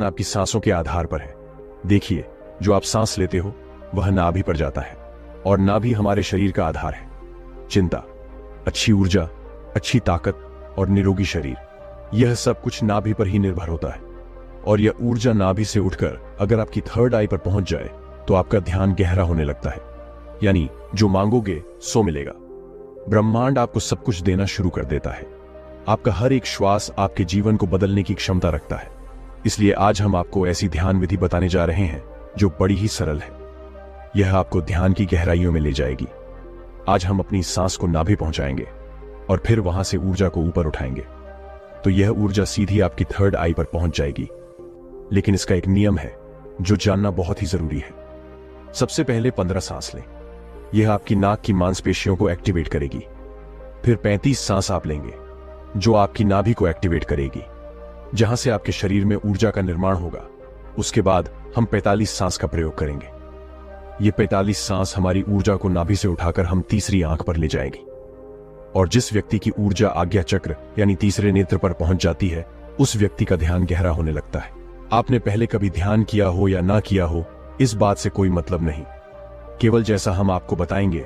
आपकी सांसों के आधार पर है। देखिए, जो आप सांस लेते हो वह नाभि पर जाता है और नाभि हमारे शरीर का आधार है। चिंता, अच्छी ऊर्जा, अच्छी ताकत और निरोगी शरीर, यह सब कुछ नाभि पर ही निर्भर होता है। और यह ऊर्जा नाभि से उठकर अगर आपकी थर्ड आई पर पहुंच जाए तो आपका ध्यान गहरा होने लगता है, यानी जो मांगोगे सो मिलेगा। ब्रह्मांड आपको सब कुछ देना शुरू कर देता है। आपका हर एक श्वास आपके जीवन को बदलने की क्षमता रखता है। इसलिए आज हम आपको ऐसी ध्यान विधि बताने जा रहे हैं जो बड़ी ही सरल है। यह आपको ध्यान की गहराइयों में ले जाएगी। आज हम अपनी सांस को नाभि पहुंचाएंगे और फिर वहां से ऊर्जा को ऊपर उठाएंगे, तो यह ऊर्जा सीधी आपकी थर्ड आई पर पहुंच जाएगी। लेकिन इसका एक नियम है जो जानना बहुत ही जरूरी है। सबसे पहले 15 सांस लें। यह आपकी नाक की मांसपेशियों को एक्टिवेट करेगी। फिर 35 सांस आप लेंगे जो आपकी नाभि को एक्टिवेट करेगी, जहां से आपके शरीर में ऊर्जा का निर्माण होगा। उसके बाद हम 45 सांस का प्रयोग करेंगे। ये 45 सांस हमारी ऊर्जा को नाभि से उठाकर हम तीसरी आंख पर ले जाएगी। और जिस व्यक्ति की ऊर्जा आज्ञा चक्र यानी तीसरे नेत्र पर पहुंच जाती है, उस व्यक्ति का ध्यान गहरा होने लगता है। आपने पहले कभी ध्यान किया हो या ना किया हो, इस बात से कोई मतलब नहीं। केवल जैसा हम आपको बताएंगे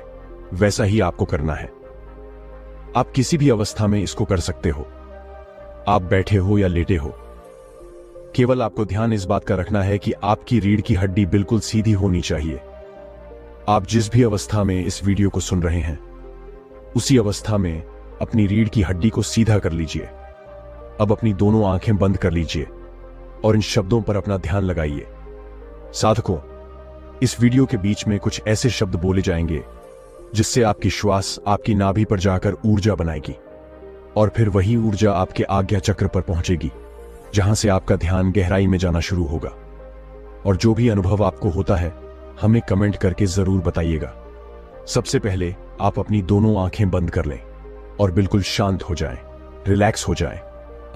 वैसा ही आपको करना है। आप किसी भी अवस्था में इसको कर सकते हो। आप बैठे हो या लेटे हो, केवल आपको ध्यान इस बात का रखना है कि आपकी रीढ़ की हड्डी बिल्कुल सीधी होनी चाहिए। आप जिस भी अवस्था में इस वीडियो को सुन रहे हैं, उसी अवस्था में अपनी रीढ़ की हड्डी को सीधा कर लीजिए। अब अपनी दोनों आंखें बंद कर लीजिए और इन शब्दों पर अपना ध्यान लगाइए। साधकों, इस वीडियो के बीच में कुछ ऐसे शब्द बोले जाएंगे जिससे आपकी श्वास आपकी नाभि पर जाकर ऊर्जा बनाएगी और फिर वही ऊर्जा आपके आज्ञा चक्र पर पहुंचेगी, जहां से आपका ध्यान गहराई में जाना शुरू होगा। और जो भी अनुभव आपको होता है, हमें कमेंट करके जरूर बताइएगा। सबसे पहले आप अपनी दोनों आंखें बंद कर लें और बिल्कुल शांत हो जाएं, रिलैक्स हो जाएं।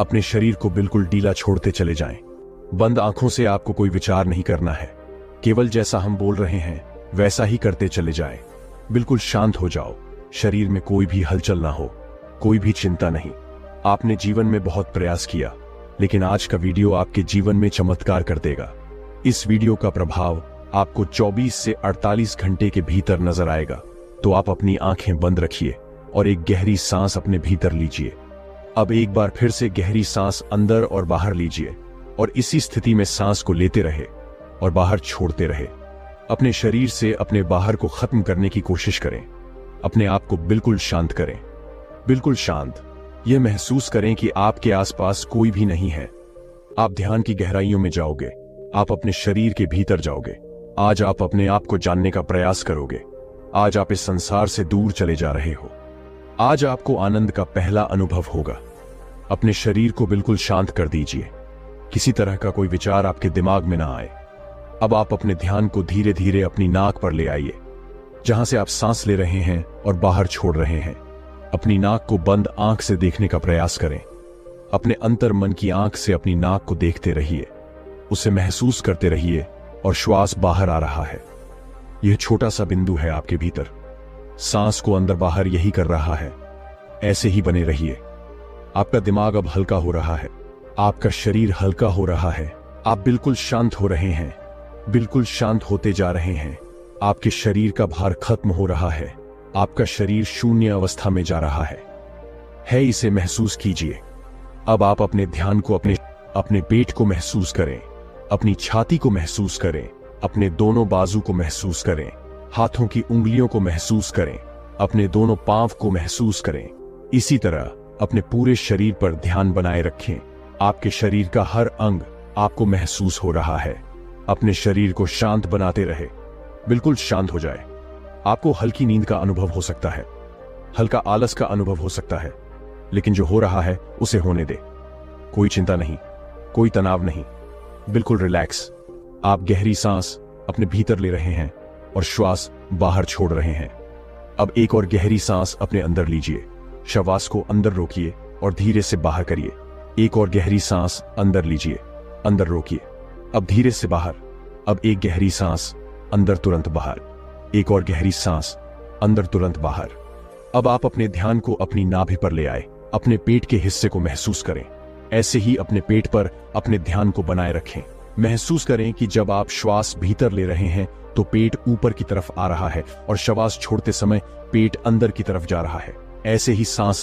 अपने शरीर को बिल्कुल ढीला छोड़ते चले जाएं। बंद आंखों से आपको कोई विचार नहीं करना है। केवल जैसा हम बोल रहे हैं वैसा ही करते चले जाएं। बिल्कुल शांत हो जाओ। शरीर में कोई भी हलचल ना हो, कोई भी चिंता नहीं। आपने जीवन में बहुत प्रयास किया, लेकिन आज का वीडियो आपके जीवन में चमत्कार कर देगा। इस वीडियो का प्रभाव आपको 24 से 48 घंटे के भीतर नजर आएगा। तो आप अपनी आंखें बंद रखिए और एक गहरी सांस अपने भीतर लीजिए। अब एक बार फिर से गहरी सांस अंदर और बाहर लीजिए और इसी स्थिति में सांस को लेते रहे और बाहर छोड़ते रहे। अपने शरीर से अपने बाहर को खत्म करने की कोशिश करें। अपने आप को बिल्कुल शांत करें, बिल्कुल शांत। यह महसूस करें कि आपके आसपास कोई भी नहीं है। आप ध्यान की गहराइयों में जाओगे। आप अपने शरीर के भीतर जाओगे। आज आप अपने आप को जानने का प्रयास करोगे। आज आप इस संसार से दूर चले जा रहे हो। आज आपको आनंद का पहला अनुभव होगा। अपने शरीर को बिल्कुल शांत कर दीजिए। किसी तरह का कोई विचार आपके दिमाग में ना आए। अब आप अपने ध्यान को धीरे धीरे अपनी नाक पर ले आइए, जहां से आप सांस ले रहे हैं और बाहर छोड़ रहे हैं। अपनी नाक को बंद आंख से देखने का प्रयास करें। अपने अंतर मन की आंख से अपनी नाक को देखते रहिए, उसे महसूस करते रहिए और श्वास बाहर आ रहा है। यह छोटा सा बिंदु है आपके भीतर। सांस को अंदर बाहर यही कर रहा है। ऐसे ही बने रहिए। आपका दिमाग अब हल्का हो रहा है। आपका शरीर हल्का हो रहा है। आप बिल्कुल शांत हो रहे हैं, बिल्कुल शांत होते जा रहे हैं। आपके शरीर का भार खत्म हो रहा है। आपका शरीर शून्य अवस्था में जा रहा है। इसे महसूस कीजिए। अब आप अपने ध्यान को अपने पेट को महसूस करें, अपनी छाती को महसूस करें, अपने दोनों बाजू को महसूस करें, हाथों की उंगलियों को महसूस करें, अपने दोनों पांव को महसूस करें। इसी तरह अपने पूरे शरीर पर ध्यान बनाए रखें। आपके शरीर का हर अंग आपको महसूस हो रहा है। अपने शरीर को शांत बनाते रहे, बिल्कुल शांत हो जाए। आपको हल्की नींद का अनुभव हो सकता है, हल्का आलस का अनुभव हो सकता है, लेकिन जो हो रहा है उसे होने दे। कोई चिंता नहीं, कोई तनाव नहीं, बिल्कुल रिलैक्स। आप गहरी सांस अपने भीतर ले रहे हैं और श्वास बाहर छोड़ रहे हैं। अब एक और गहरी सांस अपने अंदर लीजिए। श्वास को अंदर रोकिए और धीरे से बाहर करिए। एक और गहरी सांस अंदर लीजिए, अंदर रोकिए। अब धीरे से बाहर। अब एक गहरी सांस अंदर, तुरंत बाहर। एक और गहरी सांस अंदर, तुरंत बाहर। अब आप अपने ध्यान को अपनी नाभि पर ले आए। अपने पेट के हिस्से को महसूस करें। ऐसे ही अपने पेट पर अपने ध्यान को बनाए रखें। महसूस करें कि जब आप श्वास भीतर ले रहे हैं तो पेट ऊपर की तरफ आ रहा है और श्वास छोड़ते समय पेट अंदर की तरफ जा रहा है। ऐसे ही सांस